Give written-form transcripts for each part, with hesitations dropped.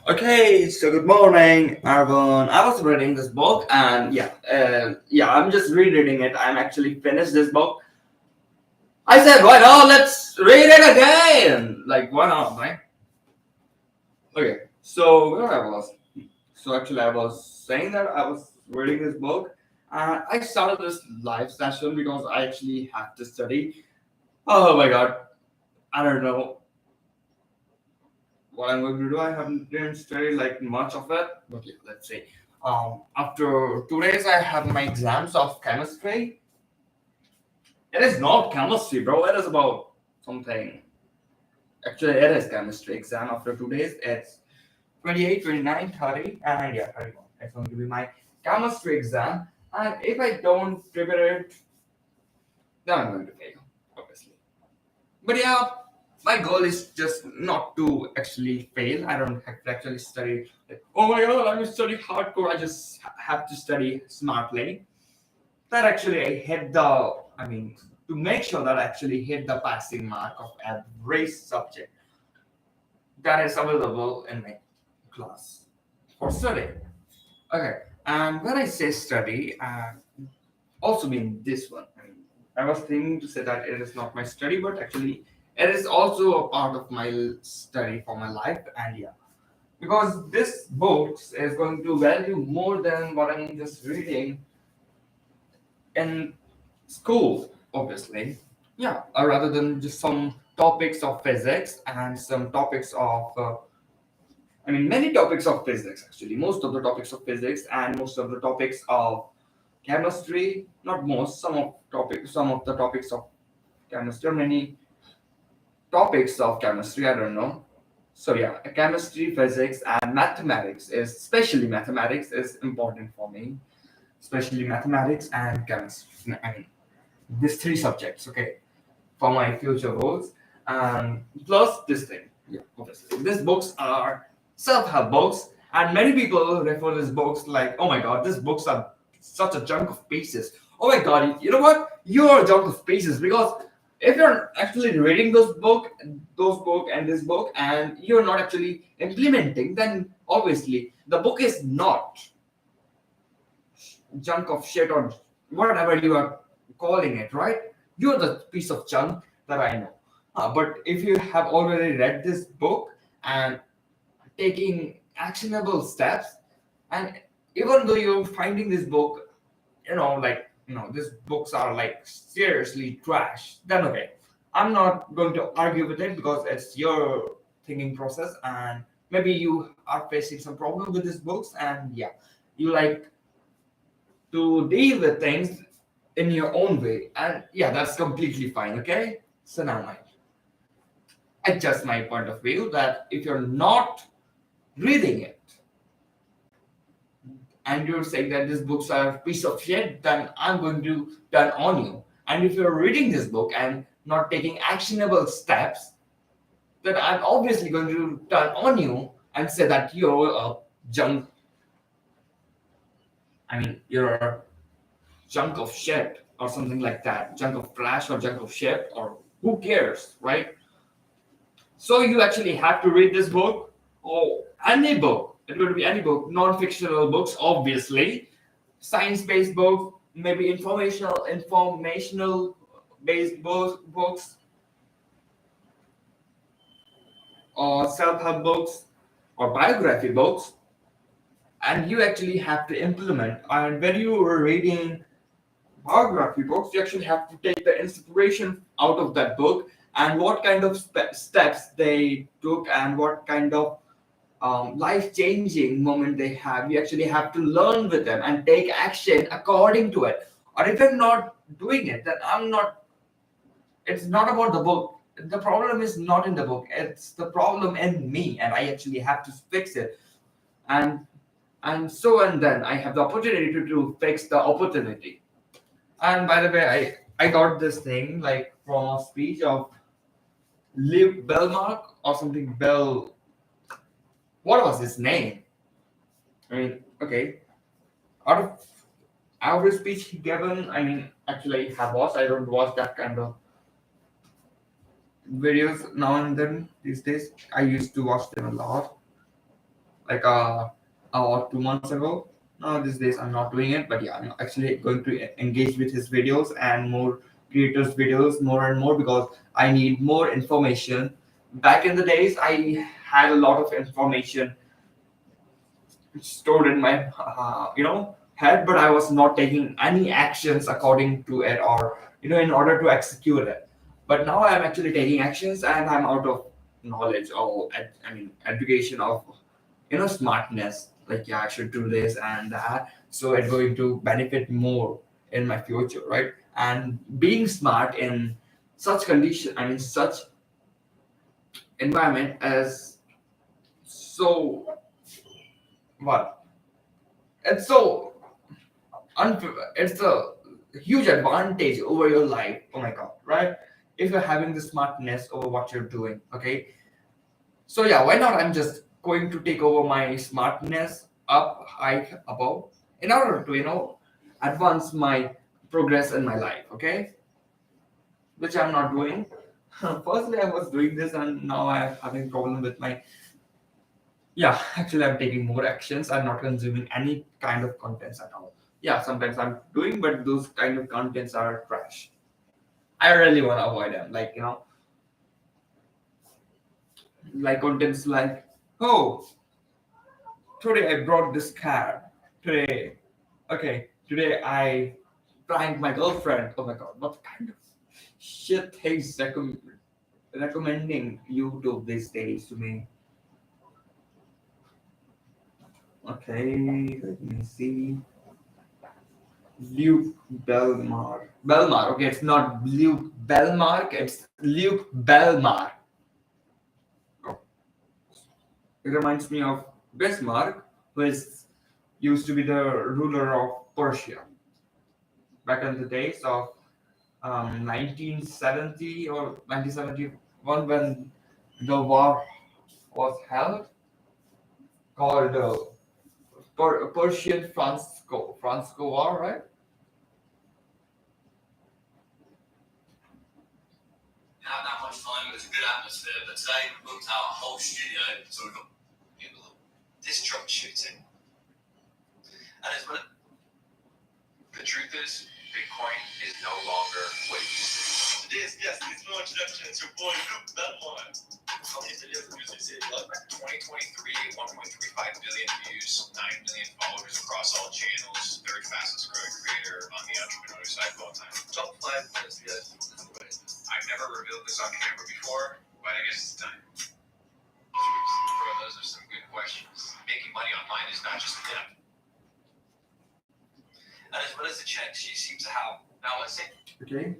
Okay, so good morning, everyone. I was reading this book, and I'm just rereading it. I'm actually finished this book. I said, why not? Let's read it again. Like, why not, right? Okay, so where I was. So actually, I was saying that I was reading this book, and I started this live session because I actually have to study. Oh my god, I don't know what I'm going to do. I haven't didn't study like much of it, but yeah, let's see. After 2 days, I have my exams of chemistry. It is not chemistry, bro. It is about something. Actually, it is chemistry exam after 2 days. It's 28, 29, 30, and yeah, 31. It's going to be my chemistry exam. And if I don't prepare it, then I'm going to fail, obviously. But yeah, my goal is just not to actually fail. I don't have to actually study. Like, oh my god, I'm studying hardcore. I just have to study smartly. That actually I hit the. I mean, to make sure that I actually hit the passing mark of every subject that is available in my class for studying. Okay, and when I say study, also mean this one. I was thinking to say that it is not my study, but actually it is also a part of my study for my life. And yeah, because this book is going to value more than what I'm just reading in school, obviously. Yeah, rather than just some topics of physics and some topics of many topics of physics actually. Most of the topics of physics and most of the topics of chemistry, not most, some of the topics of chemistry, many topics of chemistry, I don't know. So yeah, chemistry, physics, and mathematics is especially mathematics is important for me, especially mathematics and chemistry. These three subjects, okay, for my future goals. And plus this thing, yeah, obviously, these books are self-help books, and many people refer these books like, oh my god, these books are such a chunk of pieces. Oh my god, you know what? You're a chunk of pieces because if you're actually reading those book and this book, and you're not actually implementing, then obviously the book is not junk of shit or whatever you are calling it, right? You're the piece of junk that I know. But if you have already read this book and taking actionable steps, and even though you're finding this book, these books are like seriously trash, then okay. I'm not going to argue with it because it's your thinking process, and maybe you are facing some problem with these books, and yeah, you like to deal with things in your own way. And yeah, that's completely fine, okay? So now I adjust my point of view that if you're not reading it and you're saying that these books are a piece of shit, then I'm going to turn on you. And if you're reading this book and not taking actionable steps, then I'm obviously going to turn on you and say that you're a junk. You're a chunk of shit or something like that, chunk of trash or chunk of shit, or who cares, right? So you actually have to read this book or any book. It could be any book, non-fictional books, obviously, science-based book, maybe informational based books or self-help books or biography books, and you actually have to implement. And when you are reading biography books, you actually have to take the inspiration out of that book and what kind of steps they took and what kind of life changing moment they have. You actually have to learn with them and take action according to it. Or if I'm not doing it, then I'm not, it's not about the book. The problem is not in the book, it's the problem in me, and I actually have to fix it. And and then I have the opportunity to fix the opportunity. And by the way, I got this thing like from a speech of Liv Belmark or something Bell. What was his name? Okay. Out of every speech he given, actually I have watched. I don't watch that kind of videos now and then these days. I used to watch them a lot. like 2 months ago. No, these days I'm not doing it, but yeah, I'm actually going to engage with his videos and more creators' videos more and more because I need more information. Back in the days, I had a lot of information stored in my head, but I was not taking any actions according to it or in order to execute it. But now I'm actually taking actions and I'm out of knowledge or education of smartness, like yeah, I should do this and that, so it's going to benefit more in my future, right? And being smart in such condition, such environment as so what it's so it's a huge advantage over your life. Oh my god, right? If you're having the smartness over what you're doing, okay. So yeah, why not? I'm just going to take over my smartness up high above in order to advance my progress in my life, okay? Which I'm not doing. Firstly, I was doing this, and now I'm having problem with my. Yeah, actually, I'm taking more actions. I'm not consuming any kind of contents at all. Yeah, sometimes I'm doing, but those kind of contents are trash. I really want to avoid them. Like like contents like, oh, today I brought this car. Today, okay, today I pranked my girlfriend. Oh my god, what kind of shit things recommending YouTube these days to me? Okay, let me see. Luke Belmar. Belmar. Okay, it's not Luke Belmark. It's Luke Belmar. Oh, it reminds me of Bismarck, who is used to be the ruler of Persia back in the days of 1970 or 1971 when the war was held, called Persian Franco War, right? Not that much fun, but it's a good atmosphere. But today we booked out a whole studio, so we've got this drop shooting. And it's what the truth is, Bitcoin is no longer what it used to be. Yes, it's no introduction. It's your boy Luke Belmont. How many videos have you seen? 2023, 1.35 billion views, 9 million followers across all channels, third fastest growing creator on the entrepreneur side of all time. Top 5 minutes, yes. I've never revealed this on camera before, but I guess it's time. Bro, those are some good questions. Making money online is not just enough. And as well as the check, she seems to have. Now let's say. Okay.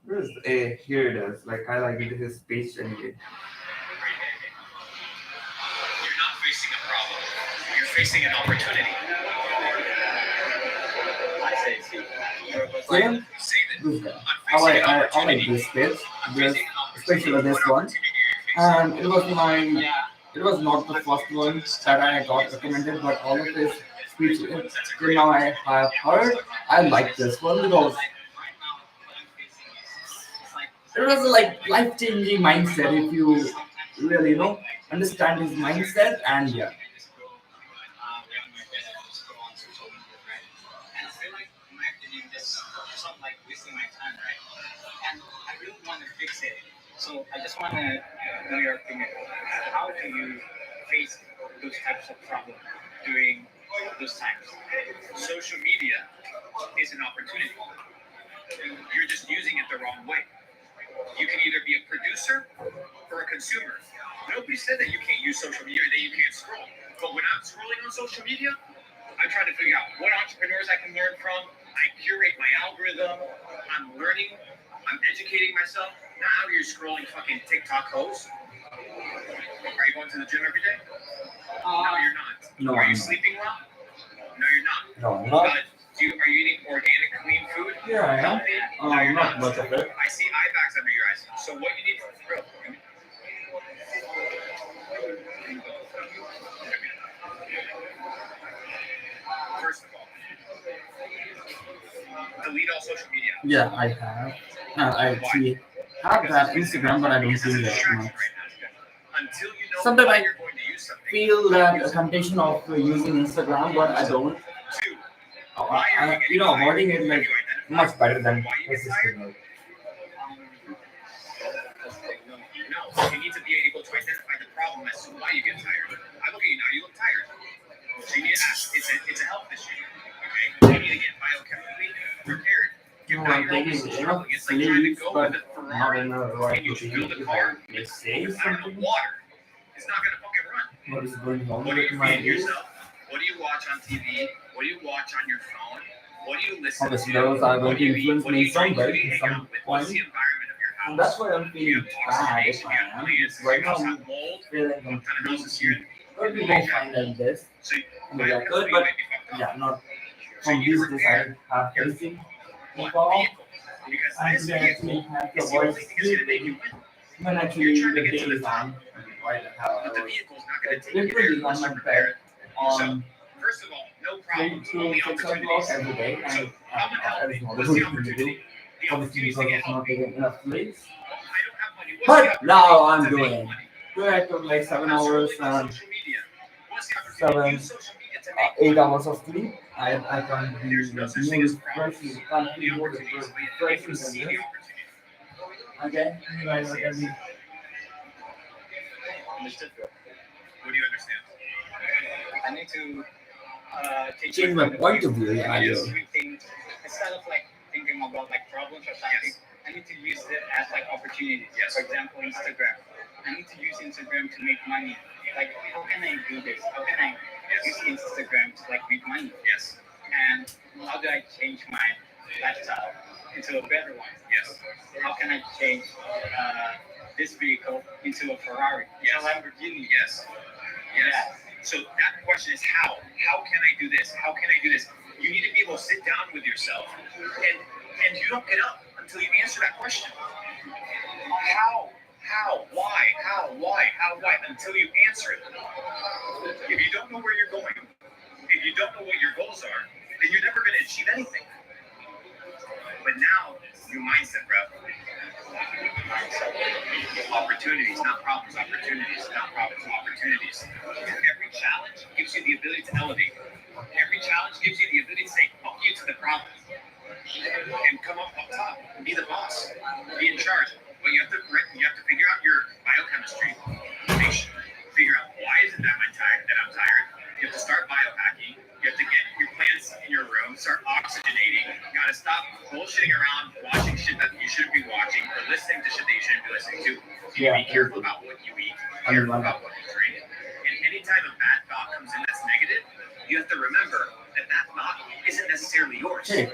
Where is a here it is. Like I like it his page anyway. You're not facing a problem. You're facing an opportunity. I say Same. How I like this page. This especially this one. And it was not the first one that I got recommended, but all of his speeches till now I have heard. I like this one because it was a like life changing mindset if you really understand his mindset. And yeah. And I feel like, in my opinion, this is not like wasting my time, right? And I really want to fix it. So I just want to know your opinion. How do you face those types of problems during those times? Social media is an opportunity. You're just using it the wrong way. You can either be a producer or a consumer. Nobody said that you can't use social media or that you can't scroll. But when I'm scrolling on social media, I'm trying to figure out what entrepreneurs I can learn from. I curate my algorithm. I'm learning. I'm educating myself. Now you're scrolling fucking TikTok hoes. Are you going to the gym every day? No, you're not. No, Are you I'm not. sleeping well? No, you're not. No, I'm not. Are you eating organic, clean food? Yeah, I am. Healthy? No, you're Not not. much of it. I see eye bags under your eyes. So what you need for real? First of all, delete all social media. Yeah, I have. I actually have that Instagram, but I don't do that much. Until you know Sometimes what I you're going to use something. feel that temptation of using Instagram, but I don't. Two, why are you getting Avoiding tired? it Have like you identified much better than why you get resisting tired? it. That's the thing. No, you need to be able to identify the problem as to why you get tired. I look at you now. You look tired. So you need to ask. It's a health issue. Okay. You need to get biochemically repaired. If No, not, I'm you're always taking struggling. enough It's like trying to sleeps, go but with a not Ferrari in a right and you routine. build a If car I may with, say I don't know, something, water. It's not gonna fucking run. what is going on What do with you my feed days? yourself? What do you watch on TV? What do you watch on your phone? What do you listen Obviously, to? those are What going do to you eat? influence What do me you drink? Who somewhere do you at hang out some with? What's the point. environment of your And house? that's why I'm Do you feeling have bad if oxygenation? Do I you have am. plants? Does Right your now, house I'm have mold? feeling What kind of house is here? completely maybe go find like this. So Maybe I could, biochemically, you but might be fucked up. yeah, not So from you need to these days. I repair have your facing what? people, Vehicles. Because and this today I actually vehicle have to is the avoid only thing that's gonna make you sleeping win. when You're actually trying to the get day to the is top, on. Why the hell I but the was vehicle's not gonna like take you there literally on unless my you bed repair it. So, on first of all, no 3 problems, to only 6 o'clock opportunities. every day, So, and I'm that is unhealthy. not a What's good the thing to do. opportunity? The Obviously, opportunity is to because get of not healthy. taking enough sleep. I don't have money. What's the But opportunity? now I'm To make doing. money. Today I took like 7 I'm hours scrolling on and social media. What's the opportunity? 7, Use social media to make 8 money. hours of sleep. I can't be There's no like such thing more as problems, refreshing, can't only be more opportunities. We need refreshing to than see this. the opportunity. Okay, you guys are gonna be Understood, bro. What do you understand? I need to change my point of view. Yeah, and you. just rethink instead of like thinking about like problems or something. I need to use it as like opportunities. Yes. For example, Instagram. I need to use Instagram to make money. Like, how can I do this? How can I use Instagram to like make money? Yes. And how do I change my lifestyle into a better one? Yes. How can I change this vehicle into a Ferrari? Yes. A Lamborghini? Yes. Yes. So that question is how? How can I do this? How can I do this? You need to be able to sit down with yourself and you don't get up until you answer that question. How? How? Why? How? Why? How? Why? Until you answer it. If you don't know where you're going, if you don't know what your goals are, then you're never going to achieve anything. But now, your mindset, bro. Opportunities, not problems. Opportunities, not problems. Opportunities. Every challenge gives you the ability to elevate. Every challenge gives you the ability to say, fuck you to the problem. And come up top, be the boss, be in charge. But you have to figure out your biochemistry. Figure out why is it that I'm tired. You have to start biohacking. You have to get your plants in your room, start oxygenating. You gotta stop bullshitting around, watching shit that you shouldn't be watching, or listening to shit that you shouldn't be listening to. You need to be careful about what you eat, careful about what you drink. And any time a bad thought comes in that's negative, you have to remember that thought isn't necessarily yours. Okay.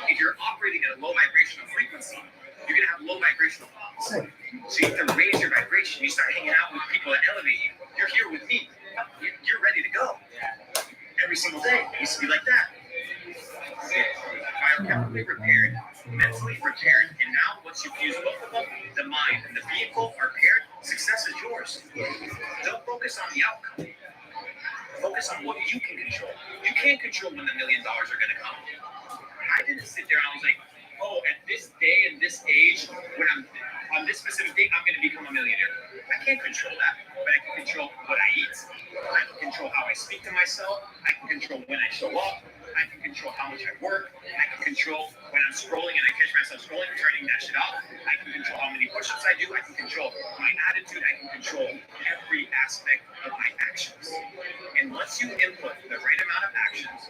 If you're operating at a low vibrational frequency, you're gonna have low vibrational thoughts. So you have to raise your vibration. You start hanging out with people that elevate you. You're here with me. You're ready to go. Every single day. It used to be like that. Biochemically repaired, mentally prepared, and now once you fuse both of them, the mind and the vehicle are paired, success is yours. Don't focus on the outcome. Focus on what you can control. You can't control when the $1 million are going to come. I didn't sit there and I was like, oh, at this day and this age, when I'm on this specific date, I'm going to become a millionaire. I can't control that, but I can control what I eat. I can control how I speak to myself. I can control when I show up. I can control how much I work. I can control when I'm scrolling and I catch myself scrolling, turning that shit off. I can control how many push-ups I do. I can control my attitude. I can control every aspect of my actions. And once you input the right amount of actions,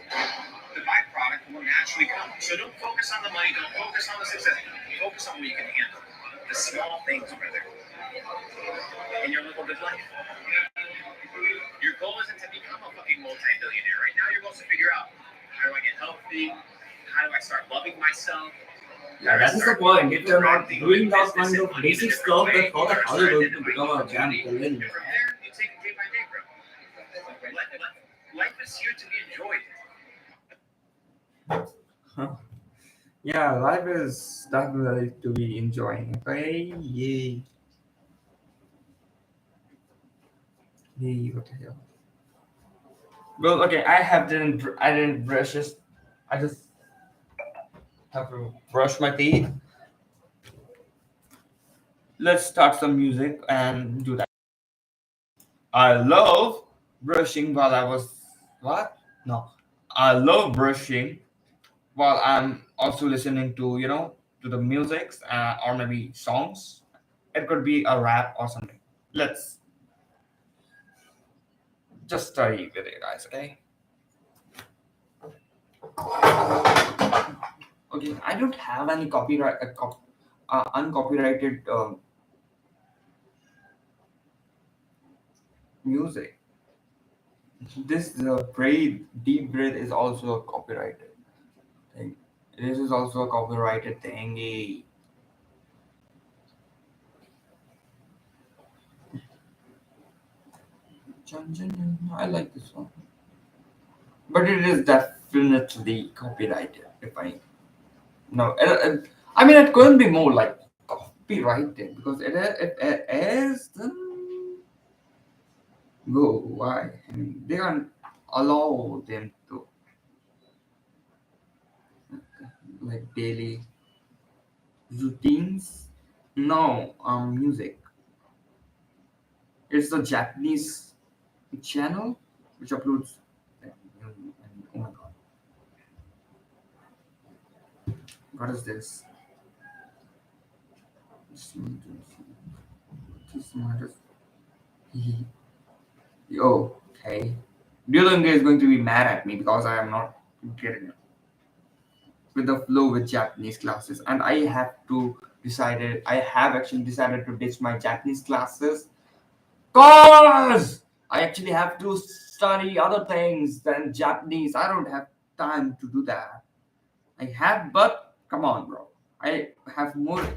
the byproduct will naturally come. So don't focus on the money, don't focus on the success, focus on what you can handle. The small things, brother. And you'll live a good life. Your goal isn't to become a fucking multi-billionaire. Right now your goal is to figure out how do I get healthy, how do I start loving myself. Yeah, that is the point. If you're not doing that kind of basic stuff, then how the hell are you going to become a giant billionaire? From there, you take it day by day, bro. Life is here to be enjoyed. Huh. Yeah, life is definitely to be enjoying. Okay, yay. Yay, what the hell? Well, okay, I didn't brush this. I just have to brush my teeth. Let's start some music and do that. I love brushing while I was what? No, I love brushing while I'm also listening to to the musics or maybe songs. It could be a rap or something. Let's just study with you guys, okay? Okay, I don't have any uncopyrighted music. This deep breath is also a copyrighted thing. This is also a copyrighted thingy. I like this one, but it is definitely copyrighted. If I no, I mean it couldn't be more like copyrighted because it is. Go why? I mean they can't allow them to like daily routines. No, music. It's the Japanese channel which uploads. Oh my god, what is this? This matters. Yo, okay. Duolingo is going to be mad at me because I am not getting it with the flow with Japanese classes, and I have actually decided to ditch my Japanese classes cause I actually have to study other things than Japanese. I don't have time to do that. I have, but come on, bro. I have more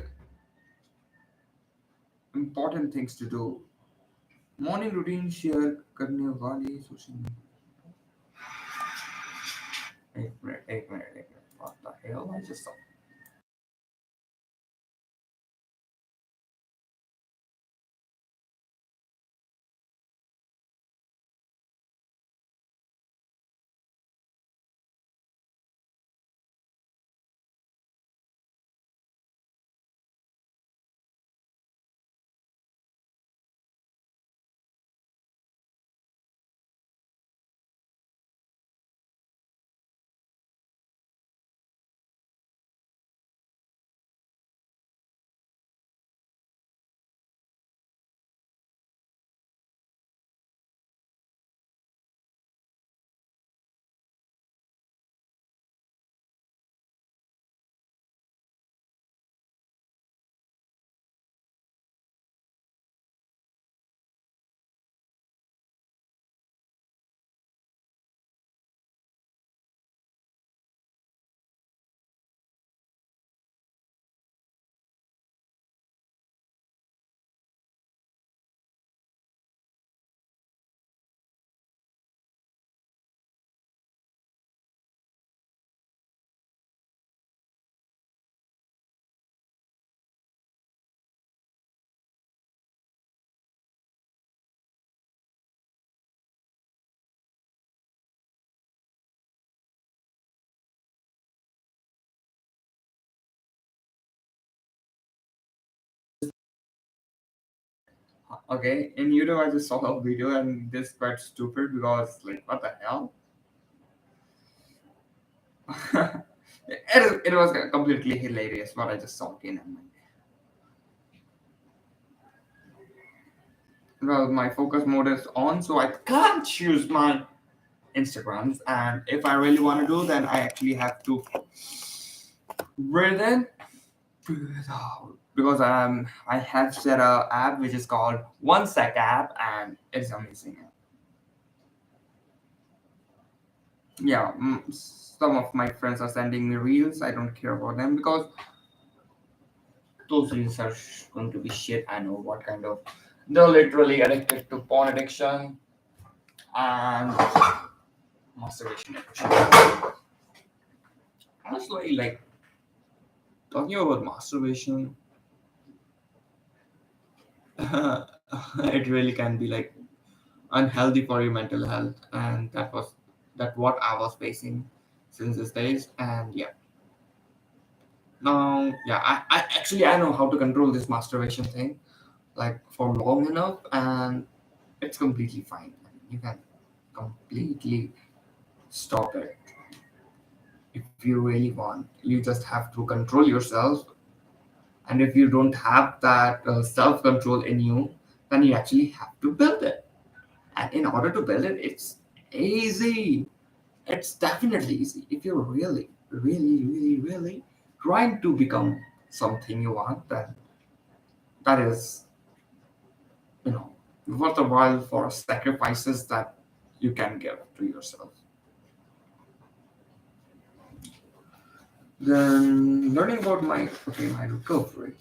important things to do. Morning routine share करने वाली social media. एक minute. What the hell? I just saw. Okay, in YouTube I just saw a video and this quite stupid because like what the hell? it was completely hilarious what I just saw again. And well, my focus mode is on, so I can't choose my Instagrams. And if I really want to do, then I actually have to breathe in, breathe out. Because I have set a app which is called One Sec app, and it's amazing. Yeah, some of my friends are sending me reels. I don't care about them because those reels are going to be shit. I know what kind of. They're literally addicted to porn addiction and masturbation addiction. Honestly, like talking about masturbation, it really can be like unhealthy for your mental health, and that what I was facing since these days. And yeah, now yeah, I actually I know how to control this masturbation thing like for long enough, and it's completely fine. I mean, you can completely stop it if you really want. You just have to control yourself, and if you don't have that self control in you, then you actually have to build it. And in order to build it, it's easy. It's definitely easy if you're really, really, really, really trying to become something you want. Then that is, you know, worth a while for sacrifices that you can give to yourself. Then learning about my recovery.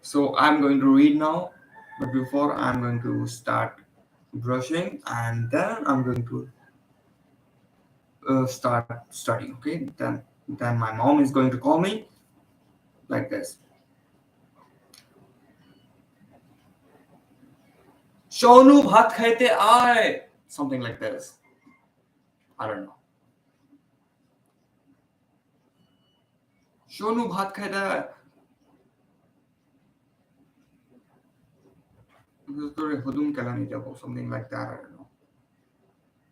So I'm going to read now, but before I'm going to start brushing, and then I'm going to start studying. Okay, then my mom is going to call me like this. Shonu bhat khaite aaye, something like this. I don't know. Shonu bhat khaite aaye. Something like that. I don't know.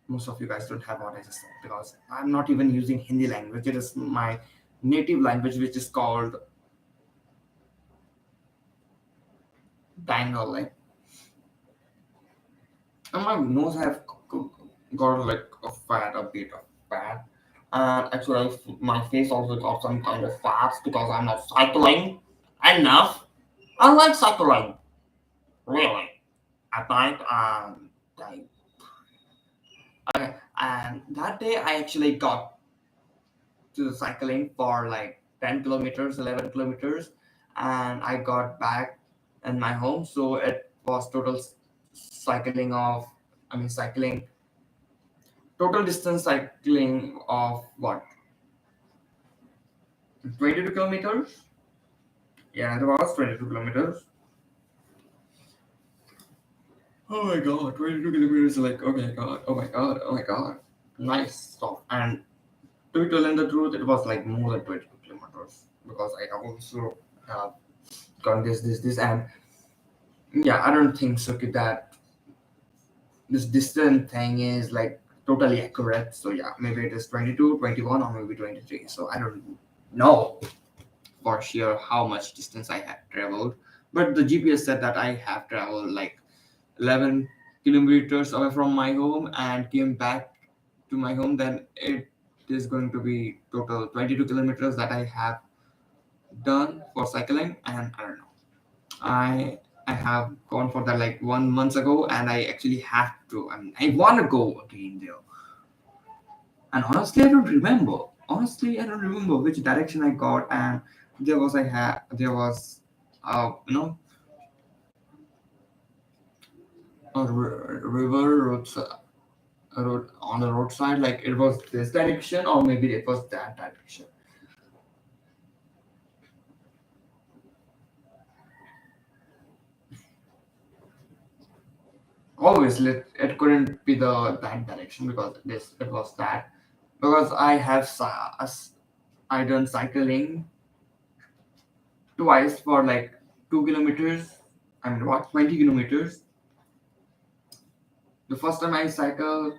Most of you guys don't have what I just said because I'm not even using Hindi language. It is my native language, which is called Bengali. And my nose have got like a fat, a bit of fat. And actually, my face also got some kind of fats because I'm not cycling enough. I like cycling, really. At night, like, okay. And that day, I actually got to cycling for like 10 kilometers, 11 kilometers, and I got back in my home. So it was total cycling of, cycling, total distance cycling of what, 22 kilometers? Yeah, it was 22 kilometers. Oh my god, 22 kilometers, like, oh my god, oh my god, oh my god. Nice stuff. And to tell in the truth, it was like more than 22 kilometers because I also have gone this, and yeah, I don't think so that this distance thing is like totally accurate. So yeah, maybe it is 22, 21, or maybe 23. So I don't know for sure how much distance I had traveled. But the GPS said that I have traveled like 11 kilometers away from my home and came back to my home. Then it is going to be total 22 kilometers that I have done for cycling. And I don't know. I have gone for that like 1 month ago, and I actually have to. I mean, I want to go again there. And honestly, I don't remember. Honestly, I don't remember which direction I got, and there was, you know, a river road on the roadside. Like it was this direction, or maybe it was that direction. Obviously, it couldn't be the that direction because this it was that because I done cycling twice for like 2 kilometers. I mean, what, 20 kilometers. The first time I cycled,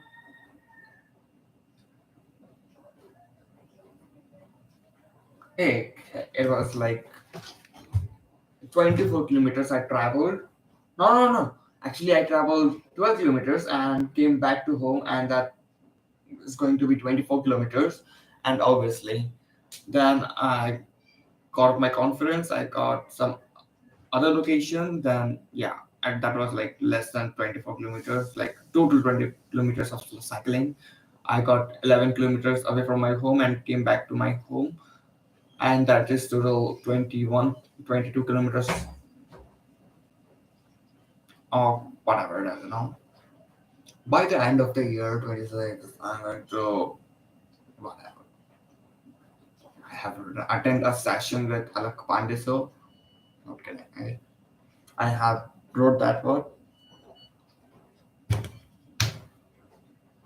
it was like 24 kilometers I traveled. No, no, no. Actually, I traveled 12 kilometers and came back to home, and that is going to be 24 kilometers. And obviously, then I got my confidence. I got some other location. Then, yeah, and that was like less than 24 kilometers, like total 20 kilometers of cycling. I got 11 kilometers away from my home and came back to my home, and that is total 21, 22 kilometers or whatever it is, you know. By the end of the year 26, I'm going to whatever. I have to attend a session with Alak Pandey, so not kidding. I have wrote that word.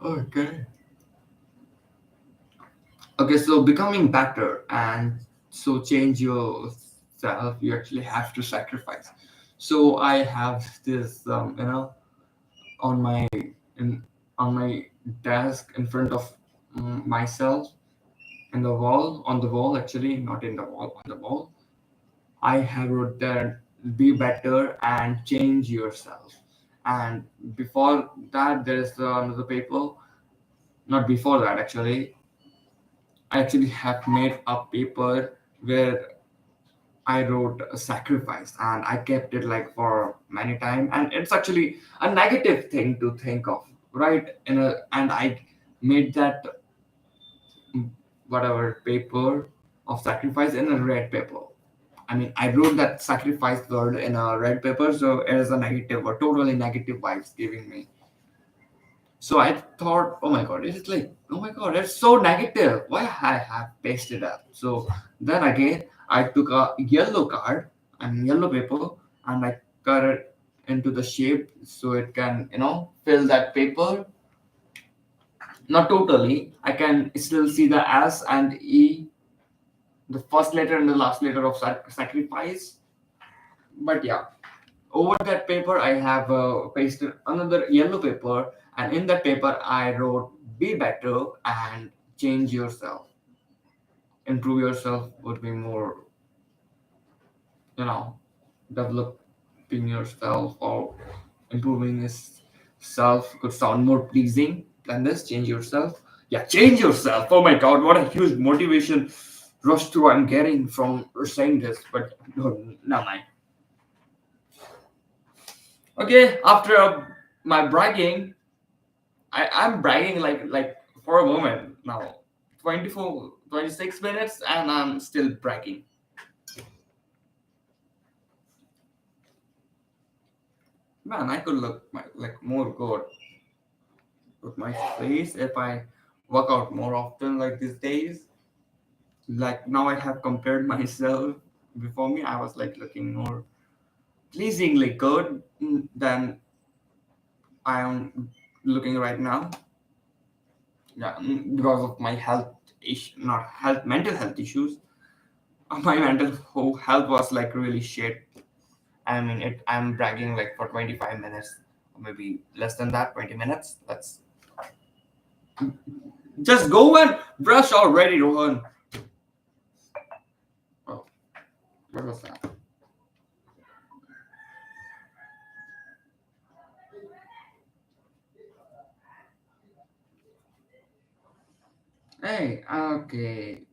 Okay. Okay, so becoming better and so change your self, you actually have to sacrifice. So I have this, on my in on my desk in front of myself, in the wall, on the wall, actually, not in the wall, on the wall. I have wrote that be better and change yourself. And before that, there is another paper. Not before that, actually. I actually have made a paper where I wrote a sacrifice, and I kept it like for many time, and it's actually a negative thing to think of, right? And I made that whatever paper of sacrifice in a red paper. I mean, I wrote that sacrifice word in a red paper, so it is a negative or totally negative vibes giving me. So I thought, oh my god, it's like, oh my god, it's so negative. Why I have pasted that? So then again, I took a yellow card and yellow paper, and I cut it into the shape so it can, fill that paper. Not totally. I can still see the S and E, the first letter and the last letter of sacrifice. But yeah, over that paper, I have pasted another yellow paper, and in that paper, I wrote "Be better and change yourself. Improve yourself would be more, you know, developing yourself or improving his self could sound more pleasing than this. Change yourself. Yeah, change yourself. Oh my god, what a huge motivation rush through I'm getting from saying this. But no, never mind. Okay, after my bragging, I'm bragging like for a moment now. 24, 26 minutes and I'm still bragging. Man, I could look like more good with my face if I work out more often like these days. Like now I have compared myself. Before me, I was like looking more pleasingly good than I am looking right now. Yeah, because of my health issue, not health, mental health issues. My mental health was like really shit. I mean, I'm bragging like for 25 minutes, or maybe less than that, 20 minutes. Let's just go and brush already, Rohan. Oh, what was that? Hey, okay,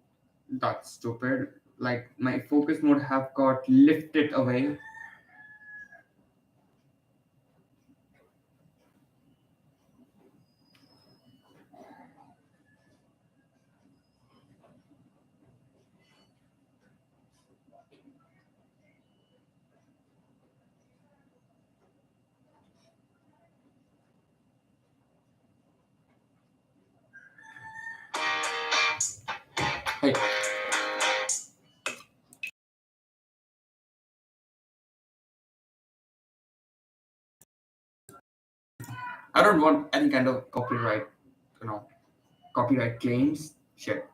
that's stupid. Like my focus mode have got lifted away. Hey, I don't want any kind of copyright, you know, copyright claims. Shit.